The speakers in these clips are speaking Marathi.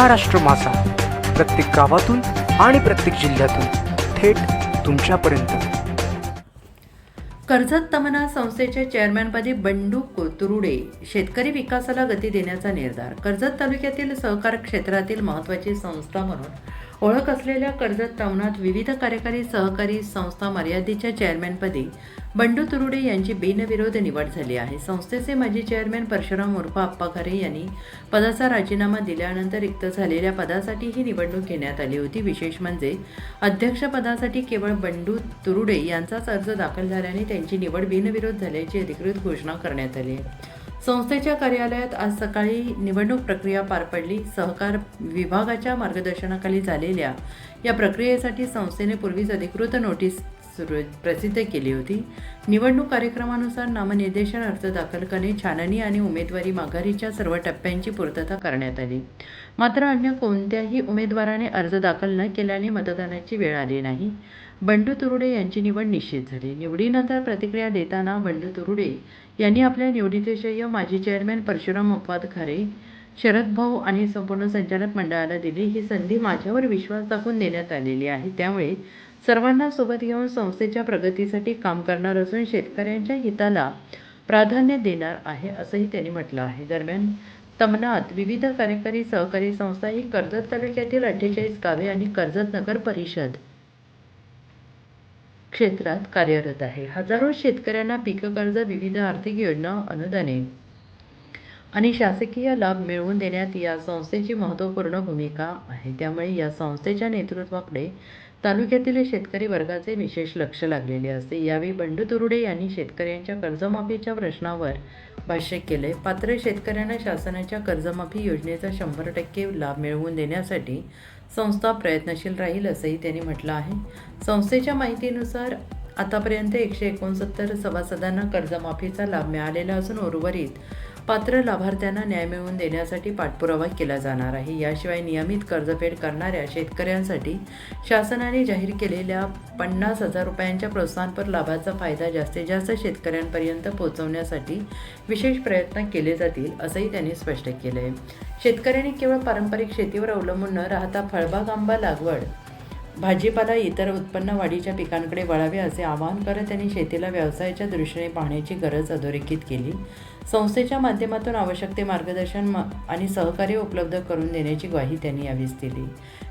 महाराष्ट्र माझा, प्रत्येक गावातून आणि प्रत्येक जिल्ह्यातून थेट तुमच्यापर्यंत। कर्जत तमन्ना संस्थेच्या चेअरमॅनपदी बंडू कोथरूडे। शेतकरी विकासाला गती देण्याचा निर्धार। कर्जत तालुक्यातील सहकार क्षेत्रातील महत्त्वाची संस्था म्हणून ओळख असलेल्या कर्जत तमन्नात विविध कार्यकारी सहकारी संस्था मर्यादितच्या चेअरमॅनपदी बंडू तुरुडे यांची बिनविरोध निवड झाली आहे। संस्थेचे माजी चेअरमॅन परशुराम उर्फ आप्पा खरे यांनी पदाचा राजीनामा दिल्यानंतर रिक्त झालेल्या पदासाठी ही निवडणूक घेण्यात आली होती। विशेष म्हणजे अध्यक्षपदासाठी केवळ बंडू तुरुडे यांचाच अर्ज दाखल झाल्याने त्यांची निवड बिनविरोध झाल्याची अधिकृत घोषणा करण्यात आली आहे। संस्थेच्या कार्यालयात आज सकाळी निवडणूक प्रक्रिया पार पडली। सहकार विभागाच्या मार्गदर्शनाखाली झालेल्या या प्रक्रियेसाठी संस्थेने पूर्वीच अधिकृत नोटीस प्रसिद्ध केली होती। निवडणूक कार्यक्रमानुसार नामनिर्देशन अर्ज दाखल करणे, छाननी आणि उमेदवारी माघारीच्या सर्व टप्प्यांची पूर्तता करण्यात आली। मात्र अन्य कोणत्याही उमेदवाराने अर्ज दाखल न केल्याने मतदानाची वेळ आली नाही। बंडू तुरुडे यांची निवड निश्चित झाली। निवडीनंतर प्रतिक्रिया देताना बंडू तुरुडे यांनी आपल्या निवडीचे श्रेय माजी चेअरमॅन परशुराम उप्पा खरे, शरद भाऊ आणि संपूर्ण संचालक मंडळाला दिली। ही संधी माझ्यावर विश्वास दाखवून देण्यात आलेली आहे, त्यामुळे सर्वांना सोबत घेऊन संस्थेच्या प्रगतीसाठी काम करणार असून शेतकऱ्यांच्या हिताला प्राधान्य देणार आहे, असंही त्यांनी म्हटलं आहे। दरम्यान तमन्नात विविध कार्यकारी सहकारी संस्था ही कर्जत तालुक्यातील 48 गावे आणि कर्जत नगर परिषद क्षेत्रात कार्यरत आहे। हजारो शेतकऱ्यांना पीक कर्ज, विविध आर्थिक योजना, अनुदाने आणि शासकीय लाभ मिळवून देण्यात या संस्थेची महत्त्वपूर्ण भूमिका आहे। त्यामुळे या संस्थेच्या नेतृत्वाकडे तालुक्यातील शेतकरी वर्गाचे विशेष लक्ष लागलेले असते। यावेळी बंडू तुरुडे यांनी शेतकऱ्यांच्या कर्जमाफीच्या प्रश्नावर भाष्य केले। पात्र शेतकऱ्यांना शासनाच्या कर्जमाफी योजनेचा 100% लाभ मिळवून देण्यासाठी संस्था प्रयत्नशील राहील, असंही त्यांनी म्हटलं आहे। संस्थेच्या माहितीनुसार आतापर्यंत 169 सभासदांना कर्जमाफीचा लाभ मिळालेला असून उर्वरित पात्र लाभार्थ्यांना न्याय मिळवून देण्यासाठी पाठपुरावा केला जाणार आहे। याशिवाय नियमित कर्जफेड करणाऱ्या शेतकऱ्यांसाठी शासनाने जाहीर केलेल्या 50,000 रुपयांच्या प्रोत्साहनपर लाभाचा फायदा जास्तीत जास्त शेतकऱ्यांपर्यंत पोहोचवण्यासाठी विशेष प्रयत्न केले जातील, असंही त्यांनी स्पष्ट केलं आहे। शेतकऱ्यांनी केवळ पारंपरिक शेतीवर अवलंबून न राहता फळबाग, आंबा लागवड, भाजीपाला, इतर उत्पन्न वाढीच्या पिकांकडे वळावे, असे आवाहन करत त्यांनी शेतीला व्यवसायाच्या दृष्टीने पाहण्याची गरज अधोरेखित केली। संस्थेच्या माध्यमातून आवश्यक ते मार्गदर्शन आणि सहकार्य उपलब्ध करून देण्याची ग्वाही त्यांनी यावेळी दिली।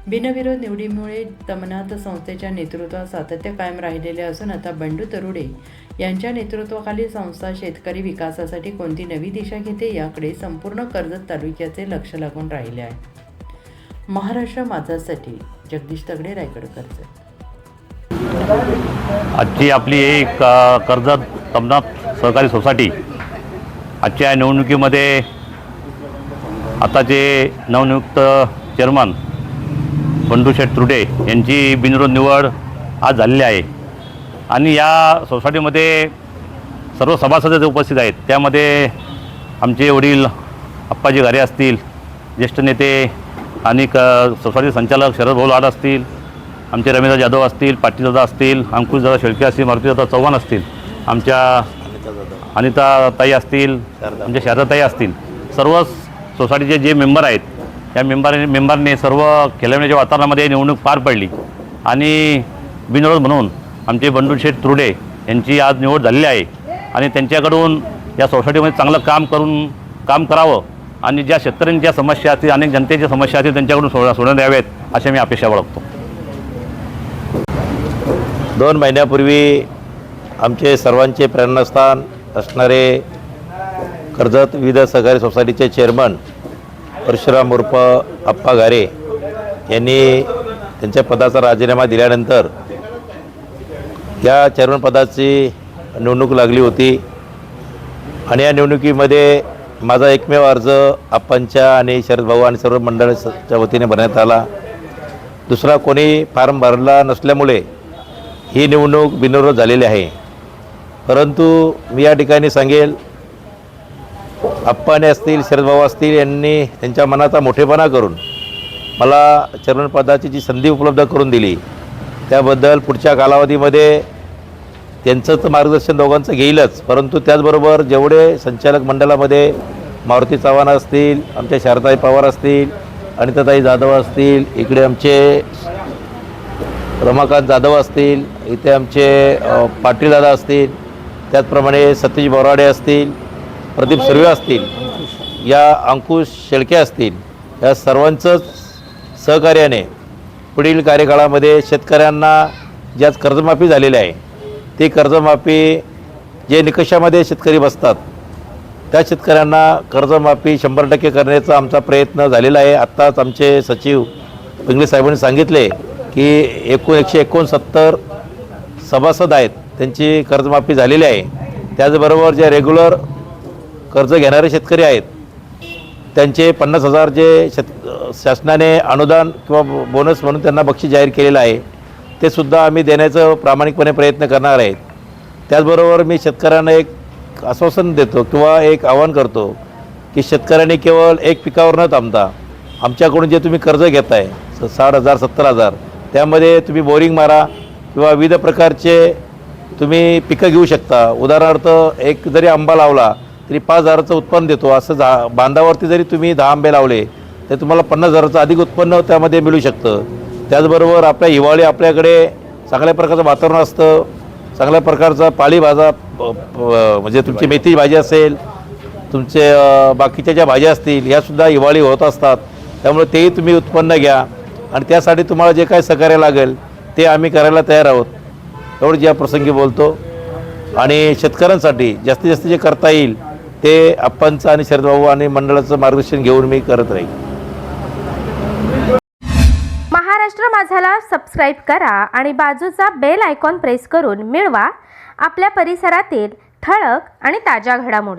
बिनविरोध निवडीमुळे तमन्नात संस्थेच्या नेतृत्वात सातत्य कायम राहिलेले असून आता बंडू तुरुडे यांच्या नेतृत्वाखाली संस्था शेतकरी विकासासाठी कोणती नवी दिशा घेते याकडे संपूर्ण कर्जत तालुक्याचे लक्ष लागून राहिले आहे। महाराष्ट्र माझासाठी जगदीश तगडे, रायगड, कर्जत। आजची आपली एक कर्जत तमन्ना सहकारी सोसायटी आजच्या निवडणुकीमध्ये आताचे नवनियुक्त चेअरमन बंडू शेठ तुरुडे यांची बिनविरोध निवड आज झालेली आहे। आणि या सोसायटीमध्ये सर्व सभासद उपस्थित आहेत। त्यामध्ये आमचे वडील आप्पाजी खरे असतील, ज्येष्ठ नेते आणि सोसायटी संचालक शरद भाऊ लाड असतील, आमचे रमेशदादा जाधव असतील, पाटीलदादा असतील, अंकुशदादा शेळके असतील, मारुतीदादा चव्हाण असतील, आमच्या अनिता ताई असतील, आमच्या शारदाताई असतील, सर्व सोसायटीचे जे मेंबर आहेत त्या मेंबरने सर्व खेळवण्याच्या वातावरणामध्ये निवडणूक पार पडली आणि बिनविरोध म्हणून आमचे बंडू शेठ तुरुडे यांची आज निवड झालेली आहे। आणि त्यांच्याकडून या सोसायटीमध्ये चांगलं काम करावं आणि ज्या शेतकऱ्यांच्या समस्या असतील, अनेक जनतेच्या समस्या असतील, त्यांच्याकडून सोडवण्यात यावेत अशी मी अपेक्षा बाळगतो। 2 महिन्यापूर्वी आमचे सर्वांचे प्रेरणास्थान असणारे कर्जत विविध सहकारी सोसायटीचे चेअरमन परशुराम उर्फ आप्पा खरे यांनी त्यांच्या पदाचा राजीनामा दिल्यानंतर या चेअरमन पदाची निवडणूक लागली होती आणि या निवडणुकीमध्ये माझा एकमेव अर्ज आप्पांच्या आणि शरद भाऊ आणि सर्व मंडळाच्या वतीने भरण्यात आला। दुसरा कोणी फॉर्म भरला नसल्यामुळे ही निवडणूक बिनविरोध झालेली आहे। परंतु मी या ठिकाणी सांगेल, आप्पाने असतील, शरद भाऊ असतील, यांनी त्यांच्या मनाचा मोठेपणा करून मला चेअरमन पदाची जी संधी उपलब्ध करून दिली त्याबद्दल पुढच्या कालावधीमध्ये त्यांचंच मार्गदर्शन दोघांचं घेईलच, परंतु त्याचबरोबर जेवढे संचालक मंडळामध्ये मारुती चव्हाण असतील, आमच्या शारदाताई पवार असतील, अनिताताई जाधव असतील, इकडे आमचे रमाकांत जाधव असतील, इथे आमचे पाटील दादा असतील, त्याचप्रमाणे सतीश बोराडे असतील, प्रदीप सुर्वे असतील, या अंकुश शेळके असतील, या सर्वांचंच सहकार्याने पुढील कार्यकाळामध्ये शेतकऱ्यांना ज्यात कर्जमाफी झालेली आहे ती कर्जमाफी जे निकषामध्ये शेतकरी बसतात त्या शेतकऱ्यांना कर्जमाफी 100% करण्याचा आमचा प्रयत्न झालेला आहे. आत्ताच आमचे सचिव पिंगळे साहेबांनी सांगितले की 169 सभासद आहेत, त्यांची कर्जमाफी झालेली आहे. त्याचबरोबर जे रेग्युलर कर्ज घेणारे शेतकरी आहेत त्यांचे 50,000 जे शासनाने अनुदान किंवा बोनस म्हणून त्यांना बक्षीस जाहीर केलेलं आहे ते सुद्धा आम्ही देण्याचं प्रामाणिकपणे प्रयत्न करणार आहेत. त्याचबरोबर मी शेतकऱ्यांना एक आश्वासन देतो किंवा एक आवाहन करतो की शेतकऱ्यांनी केवळ एक पिकावर न थांबता आमच्याकडून जे तुम्ही कर्ज घेताय 60,000 70,000 त्यामध्ये तुम्ही बोरिंग मारा किंवा विविध प्रकारचे तुम्ही पिकं घेऊ शकता. उदाहरणार्थ एक जरी आंबा लावला तरी 5,000चं उत्पन्न देतो, असं बांधावरती जरी तुम्ही 10 आंबे लावले तर तुम्हाला 50,000चं अधिक उत्पन्न त्यामध्ये मिळू शकतं. त्याचबरोबर आपल्या हिवाळी आपल्याकडे चांगल्या प्रकारचं वातावरण असतं, चांगल्या प्रकारचा पालेभाज्या म्हणजे तुमची मेथी भाजी असेल, तुमचे बाकीच्या ज्या भाज्या असतील ह्यासुद्धा हिवाळी होत असतात. त्यामुळे तेही तुम्ही उत्पन्न घ्या आणि त्यासाठी तुम्हाला जे काय सहकार्य लागेल ते आम्ही करायला तयार आहोत. एवढं या प्रसंगी बोलतो आणि शेतकऱ्यांसाठी जास्तीत जास्त जे करता येईल ते आप्पांचं आणि शरदभाऊ आणि मंडळाचं मार्गदर्शन घेऊन मी करत राहील. महाराष्ट्र माझाला सबस्क्राईब करा आणि बाजूचा बेल आयकॉन प्रेस करून मिळवा आपल्या परिसरातील ठळक आणि ताज्या घडामोडी.